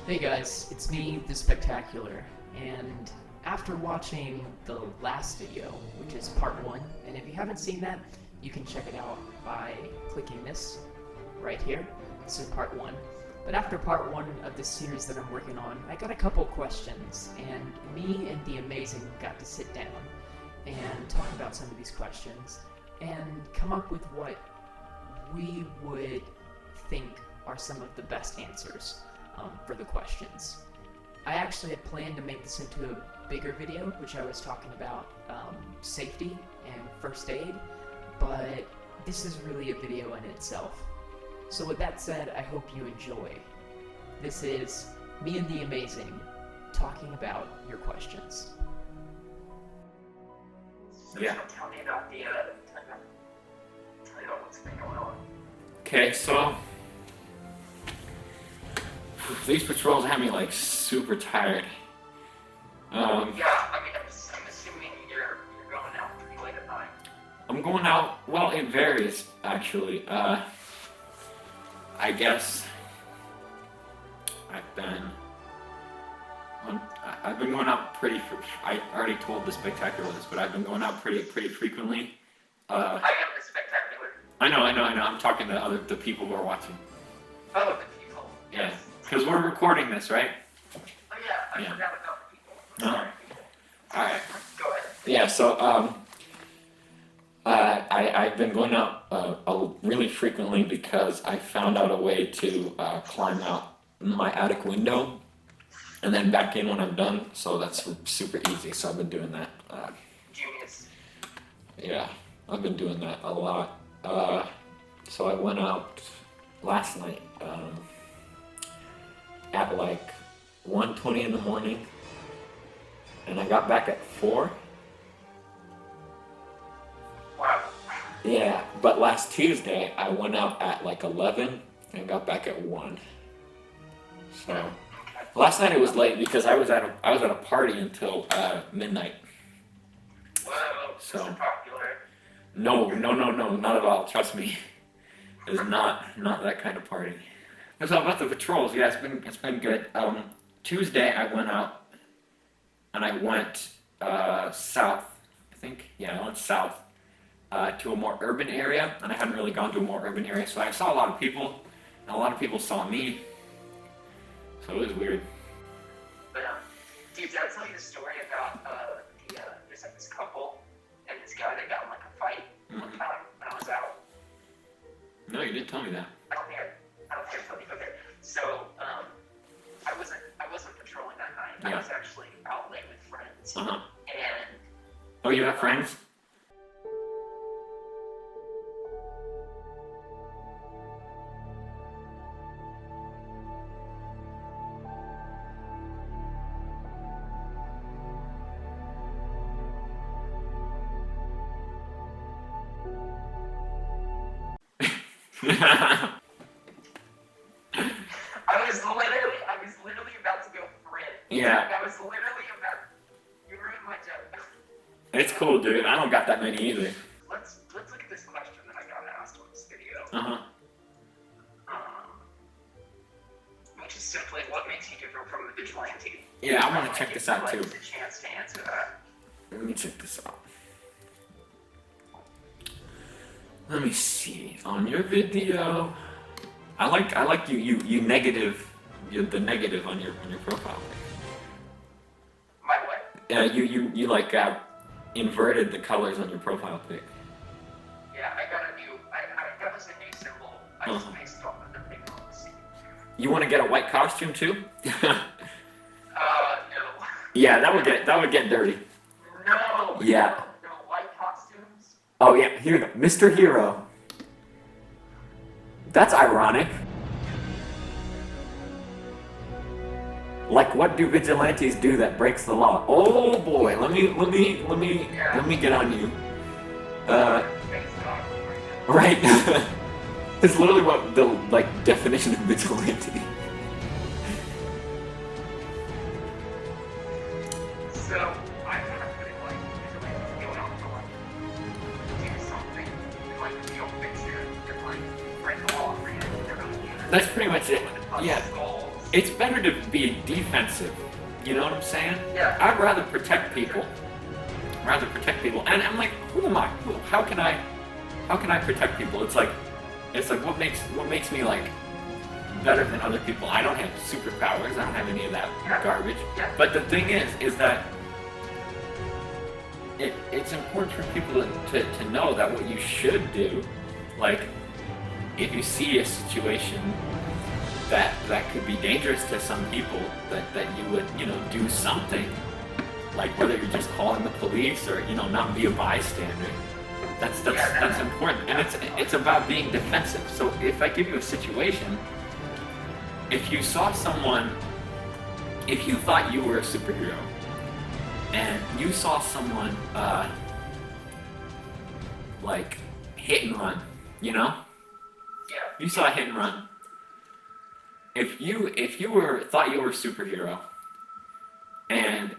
Hey guys, it's me, The Spectacular, and after watching the last video, which is part 1, and if you haven't seen that, you can check it out by clicking this right here. This is part 1. But after part 1 of this series that I'm working on, I got a couple questions, and me and The Amazing got to sit down and talk about some of these questions, and come up with what we would think are some of the best answers for the questions. I actually had planned to make this into a bigger video, which I was talking about safety and first aid, but this is really a video in itself. So with that said, I hope you enjoy. This is me and The Amazing talking about your questions. Yeah. Tell me about what's been going on. Okay, so these patrols have me like super tired. Yeah, I mean, I'm assuming you're going out pretty late at night. I'm going out. Well, it varies actually. I guess I've been going out pretty. I already told the Spectacular this, but I've been going out pretty frequently. I am the Spectacular. I know. I'm talking to the people who are watching. Oh, the people. Yeah, because we're recording this, right? Oh yeah, I forgot about the people. Sorry. All right. Go ahead. Yeah. So I've been going out really frequently because I found out a way to climb out my attic window and then back in when I'm done. So that's super easy. So I've been doing that. Genius. Yeah, I've been doing that a lot. So I went out last night at like 1:20 in the morning, and I got back at 4. Wow. Yeah, but last Tuesday I went out at like 11 and got back at 1. So last night it was late because I was at a party until midnight. Whoa, So Mr. Popular. no, not at all. Trust me, it's not that kind of party. So about the patrols, yeah, it's been good. Tuesday I went out and I went south. I think I went south. To a more urban area, and I hadn't really gone to a more urban area, so I saw a lot of people, and a lot of people saw me, so it was weird. But, dude, did I tell you the story about there's like this couple and this guy that got in like a fight one time when I was out? No, you didn't tell me that. I don't care. Okay. So, I wasn't patrolling that night. Yeah. I was actually out late with friends. Uh-huh. And Oh, you have friends? I was literally about to go for it. Yeah. I was literally about. You ruined my joke. It's cool, dude. I don't got that many either. Let's look at this question that I got asked on this video. Uh-huh. Which is simply, what makes you different from the vigilante? Yeah, I want to check this out too. Give you a chance to answer that. Let me check this out. Let me see. On your video, I like you negative, the negative on your profile. My what? Yeah, you like inverted the colors on your profile pic. Yeah, I got a new. That was a new symbol. I just based off of the thing on the scene. You want to get a white costume too? No. Yeah, that would get dirty. No. Yeah. No white costumes. Oh yeah, here you go, Mr. Hero. That's ironic. Like, what do vigilantes do that breaks the law? Oh boy, let me get on you. Right. It's literally what the definition of vigilante. So I kind of put it like vigilantes going out to like do something, like fix your like break the law. That's pretty much it. Yeah. Goals. it's better to be defensive. You know what I'm saying? Yeah. I'd rather protect people. And I'm like, who am I? How can I protect people? It's like what makes me like better than other people? I don't have superpowers. I don't have any of that garbage. Yeah. But the thing is that it's important for people to know that what you should do, like if you see a situation that could be dangerous to some people, that you would, do something, like whether you're just calling the police or, not be a bystander. That's important, and it's about being defensive. So if I give you a situation, if you saw someone, if you thought you were a superhero, and you saw someone like hit and run, you saw a hit and run. If you thought you were a superhero, and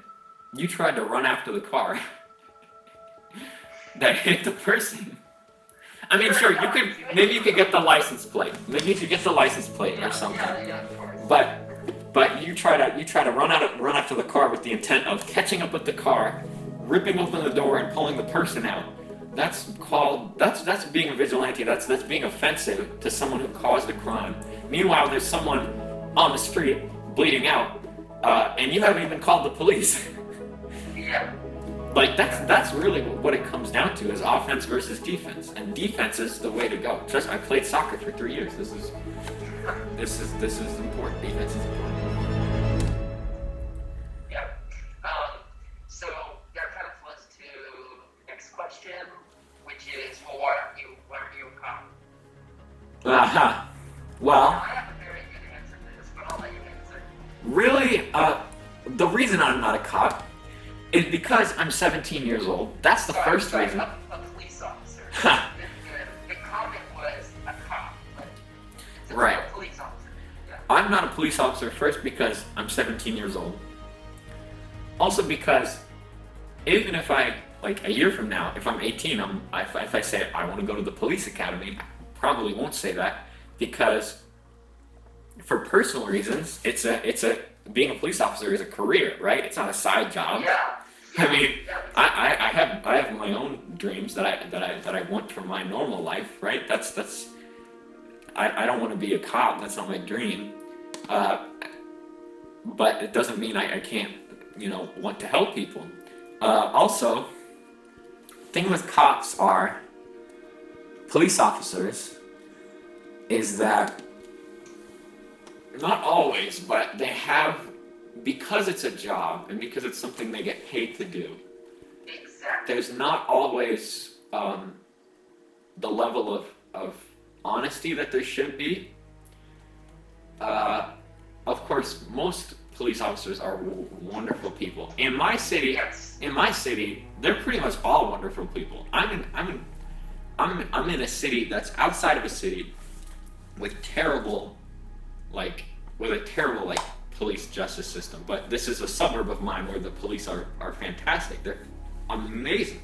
you tried to run after the car that hit the person. I mean, sure, maybe you could get the license plate. Maybe you could get the license plate or something. But you try to run after the car with the intent of catching up with the car, ripping open the door and pulling the person out. That's being a vigilante. That's being offensive to someone who caused a crime. Meanwhile, there's someone on the street bleeding out, and you haven't even called the police. Yeah. Like that's really what it comes down to, is offense versus defense, and defense is the way to go. Trust me, I played soccer for 3 years. This is important. Defense is important. Yeah. So that kind of flows to next question, which is, well, why aren't you a cop? Well, I have a very good answer to this, but I'll let you answer. really, the reason I'm not a cop is because I'm 17 years old. That's the first reason. A police officer. The comment was a cop. Right. A police officer. Yeah. I'm not a police officer first because I'm 17 years old. Also because even if like a year from now, if I'm 18, if I say I want to go to the police academy, I probably won't say that, because for personal reasons, being a police officer is a career, right? It's not a side job. Yeah. I mean, I have my own dreams that I want for my normal life, right? I don't want to be a cop. That's not my dream. But it doesn't mean I can't, want to help people. Also, thing with cops are police officers is that, not always, but they have, because it's a job and because it's something they get paid to do, Exactly. there's not always the level of honesty that there should be. Of course, most police officers are wonderful people. In my city, Yes. they're pretty much all wonderful people. I'm in a city that's outside of a city with a terrible police justice system. But this is a suburb of mine where the police are fantastic. They're amazing.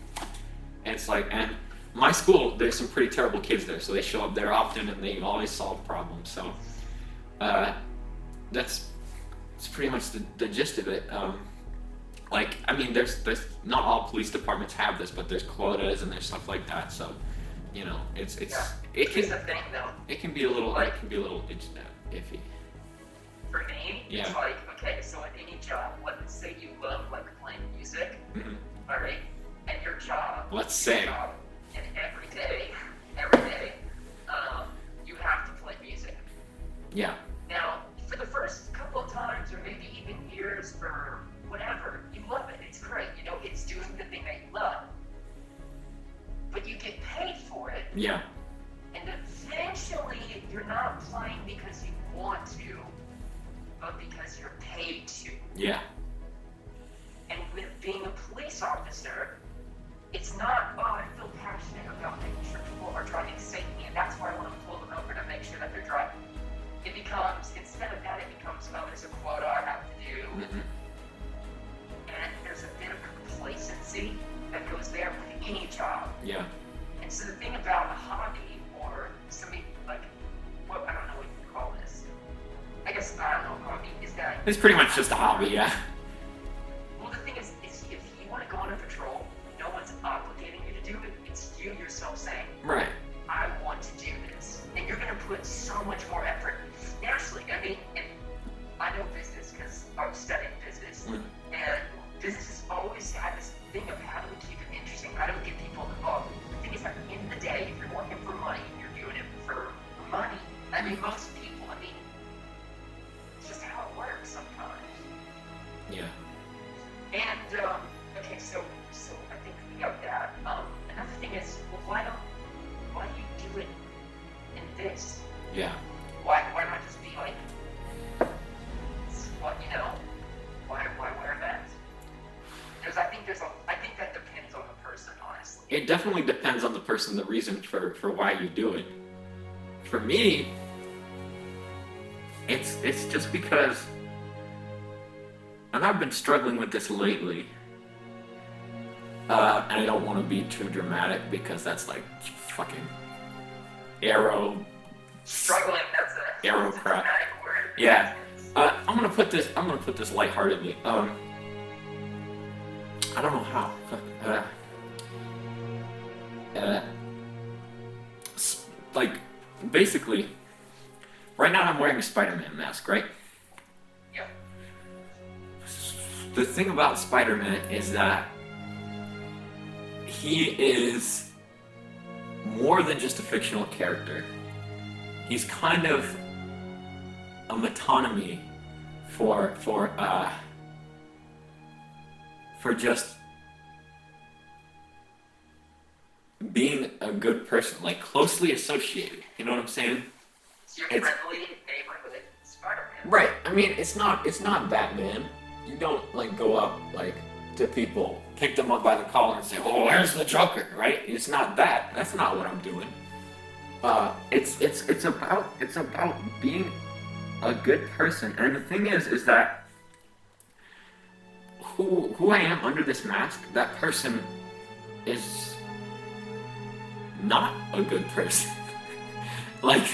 And it's like, and my school, there's some pretty terrible kids there, so they show up there often and they always solve problems. So that's pretty much the gist of it. There's not all police departments have this, but there's quotas and there's stuff like that. So, it Here's the can thing, though. it can be a little iffy. For me, Yeah. it's like, okay, so in any job, let's say you love like playing music, Mhm. all right, and your job. Let's say. And every day, you have to play music. Yeah. Now, for the first couple of times, or maybe even years, or whatever, you love it. It's great. It's doing the thing that you love. But you get paid for it, Yeah. and eventually, you're not playing because you want to, but because you're paid to. Yeah. And with being a police officer, it's not, oh, I feel passionate about making sure people are driving safely, and that's why I want to pull them over to make sure that they're driving. It becomes, instead of that, it becomes, oh, there's a quota I have to do. Mhm. And there's a bit of complacency that goes there with any job. Yeah. And so the thing about a hobby, or something like, I don't know what you call this. I guess, I don't know, It's pretty much just a hobby, yeah. Well, the thing is if you want to go on a patrol, no one's obligating you to do it. It's you yourself saying, Right. I want to do this. And you're going to put so much more effort. Naturally, I mean, and I know business because I'm studying business. And business has always had this thing of how do we keep it interesting? How do we get people involved? The thing is that in the day, if you're working for money, you're doing it for money. I mean, most people, I mean, it's just how it works sometimes. Yeah. And, okay, so I think we got that. Another thing is, well, why do you do it in this? Yeah. Why not just be like, what, you know, why wear that? Because I think that depends on the person, honestly. It definitely depends on the person, the reason for why you do it. For me, it's just because, and I've been struggling with this lately, and I don't want to be too dramatic because that's like fucking arrow Struggling, arrow that's a crap. dramatic word. Yeah. I'm gonna put this lightheartedly. I don't know how. Like, basically, right now I'm wearing a Spider-Man mask, right? Yeah. The thing about Spider-Man is that he is more than just a fictional character. He's kind of a metonymy for just being a good person, like closely associated. You know what I'm saying? It's your It's- friendly neighborhood Spider-Man. Right. I mean, it's not Batman. You don't like go up like to people, pick them up by the collar and say, "Oh, where's the Joker?" Right? It's not that. That's not what I'm doing. It's about being a good person. And the thing is that who I am under this mask, that person is not a good person. Like,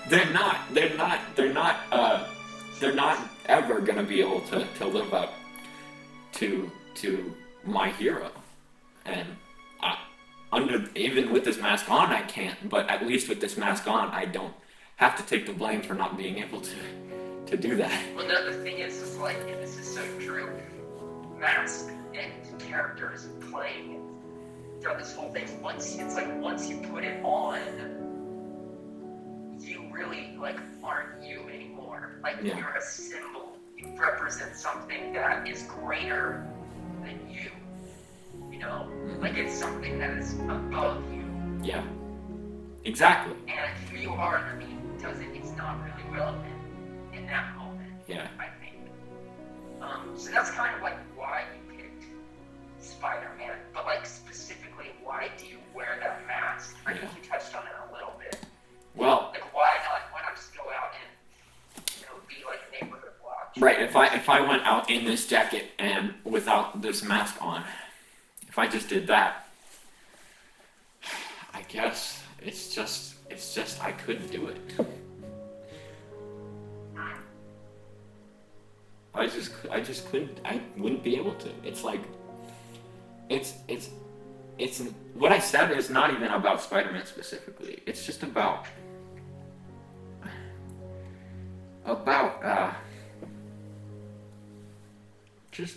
they're not ever gonna be able to live up to my hero. And even with this mask on, I can't, but at least with this mask on, I don't have to take the blame for not being able to do that. Well, no, the thing is, it's like, and this is so true, mask and characters playing throughout this whole thing, once you put it on, you really, like, aren't you anymore. Like, Yeah. you're a symbol. You represent something that is greater than you. You know? Like, it's something that is above you. Yeah. Exactly. And who you are, I mean, it's not really relevant in that moment. Yeah. I think. So that's kind of like why you picked Spider-Man, but like specifically, why do you wear that mask? I think you touched on it a little bit. Well, Like, why not just go out and, you know, be like a neighborhood watch? right, if I went out in this jacket and without this mask on, if I just did that, I guess it's just I couldn't do it. I just couldn't. I wouldn't be able to. It's like, it's what I said is not even about Spider-Man specifically. It's just about just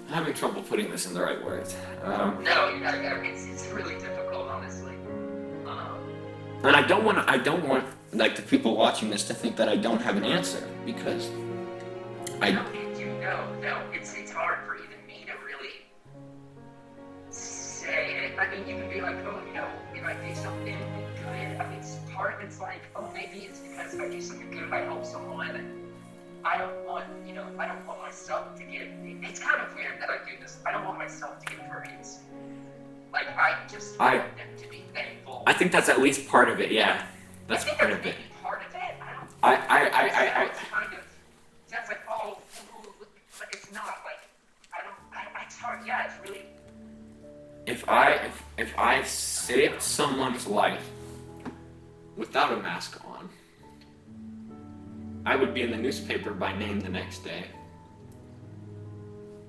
I'm having trouble putting this in the right words. No, it's really difficult, honestly. And I don't want like the people watching this to think that I don't have an answer, because I No, it's hard for even me to really say it. I mean, you can be like, oh, you know, if I do something good, I mean, part of it's like, oh, maybe it's because if I do something good, I help someone. I don't want myself to get, it's kind of weird that I do this. I don't want myself to get praise. Like, I just want them to be thankful. I think that's at least part of it. Yeah, that's I think part that's of it. maybe part of it. I It's kind of, sounds like, oh, but it's not, like, it's hard, yeah, it's really, if I saved someone's life without a mask on, I would be in the newspaper by name the next day.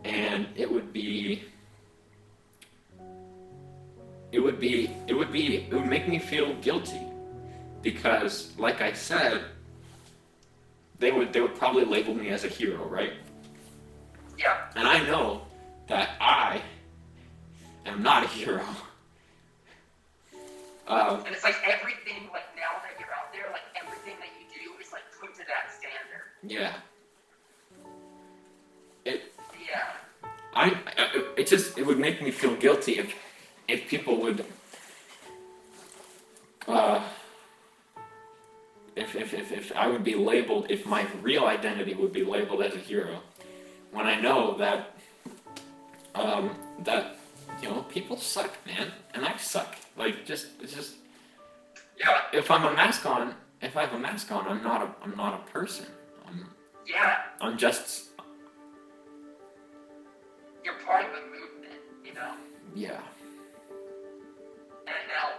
And it would make me feel guilty, because like I said, they would probably label me as a hero, right? Yeah. And I know that I am not a hero. And it's like everything, like now that you're out there, like everything that you do is like put to that standard. Yeah. Yeah. It would make me feel guilty if people would, if I would be labeled, if my real identity would be labeled as a hero, when I know that, people suck, man, and I suck. Like, it's just, Yeah. if I have a mask on, I'm not a person. Yeah. I'm just, You're part of a movement, you know? yeah. And now,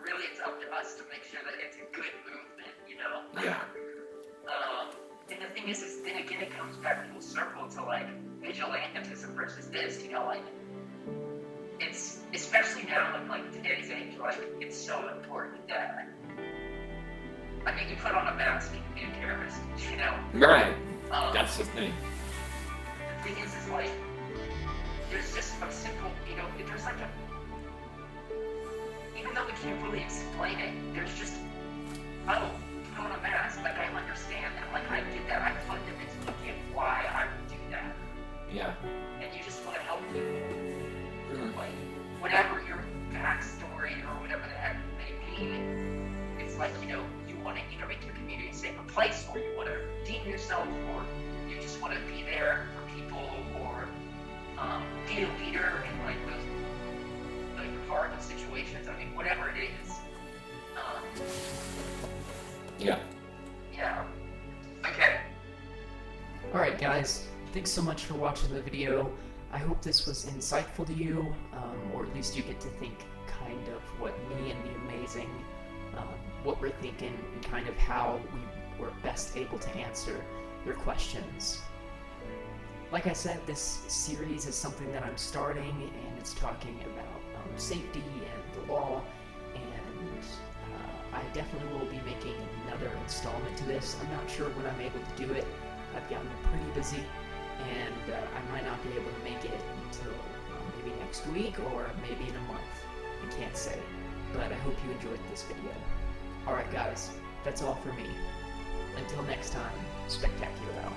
really, it's up to us to make sure that it's a good movement, you know? Yeah. And the thing is then again, it comes back full circle to, like, vigilantism versus this, you know, like, it's, especially now in, like, today's age, like, it's so important that, I mean, you put on a mask, you can be a terrorist, you know? Right. That's the thing. The thing is like, there's just a simple, you know, there's like even though we can't really explain it, there's just, oh, put on a mask, like I understand that, like I did that, I fundamentally get why I would do that. Yeah. And you just want to help people, like, whatever your backstory or whatever the heck it may be, it's like, you know, you want to, you know, make your community a safer place, or you want to redeem yourself, or you just want to be there for people, or be a leader in like those like horrible situations. I mean, whatever it is. Yeah. Yeah. Okay. Alright guys, thanks so much for watching the video. I hope this was insightful to you, or at least you get to think kind of what me and the Amazing, what we're thinking, and kind of how we were best able to answer your questions. Like I said, this series is something that I'm starting, and it's talking about safety and the law, and I definitely will be making another installment to this. I'm not sure when I'm able to do it. I've gotten pretty busy, and I might not be able to make it until maybe next week or maybe in a month. I can't say, but I hope you enjoyed this video. Alright guys, that's all for me. Until next time, Spectacular out.